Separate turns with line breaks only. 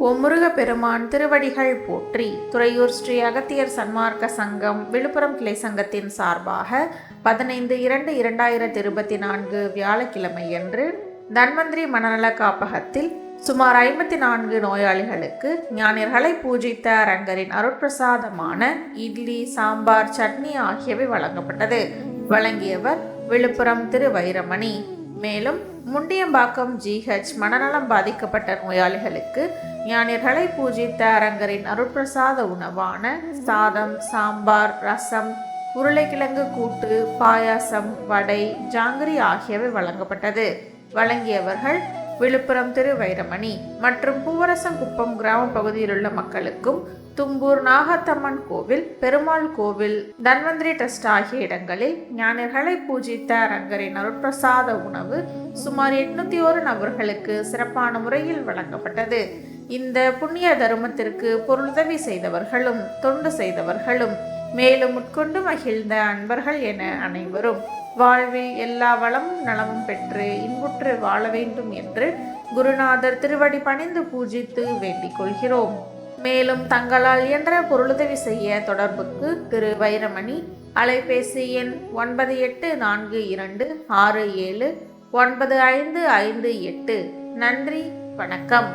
ஓம் முருகப்பெருமான் திருவடிகள் போற்றி. துறையூர் ஸ்ரீ அகத்தியர் சன்மார்க்க சங்கம் விழுப்புரம் கிளை சங்கத்தின் சார்பாக 15/2/2024 வியாழக்கிழமையன்று தன்வந்திரி மனநல காப்பகத்தில் சுமார் 54 நோயாளிகளுக்கு ஞானியர்களை பூஜித்த அரங்கரின் அருட்பிரசாதமான இட்லி, சாம்பார், சட்னி ஆகியவை வழங்கப்பட்டது. வழங்கியவர் விழுப்புரம் திரு வைரமணி. மேலும் முண்டியம்பாக்கம் GH மனநலம் பாதிக்கப்பட்ட நோயாளிகளுக்கு ஞானியர்களை பூஜித்த அரங்கரின் அருட்பிரசாத உணவான சாதம், சாம்பார், ரசம், உருளைக்கிழங்கு கூட்டு, பாயாசம், வடை, ஜாங்கிரி ஆகியவை வழங்கப்பட்டது. வழங்கியவர்கள் விழுப்புரம் திரு வைரமணி. மற்றும் பூவரசங்குப்பம் கிராம பகுதியில் உள்ள மக்களுக்கும் தும்பூர் நாகத்தம்மன் கோவில், பெருமாள் கோவில், தன்வந்திரி ட்ரஸ்ட் ஆகிய இடங்களில் ஞானியர்களை பூஜித்த அரங்கரின் அருட்பிரசாத உணவு சுமார் 801 நபர்களுக்கு சிறப்பான முறையில் வழங்கப்பட்டது. இந்த புண்ணிய தர்மத்திற்கு பொருளுதவி செய்தவர்களும் தொண்டு செய்தவர்களும் மேலும் உட்கொண்டு மகிழ்ந்த அன்பர்கள் என அனைவரும் வாழ்வில் எல்லா வளமும் நலமும் பெற்று இன்புற்று வாழ வேண்டும் என்று குருநாதர் திருவடி பணிந்து பூஜித்து வேண்டிக் கொள்கிறோம். மேலும் தங்களால் இயன்ற பொருளுதவி செய்ய தொடர்புக்கு திரு வைரமணி. அலைபேசி எண் 9842679558. நன்றி, வணக்கம்.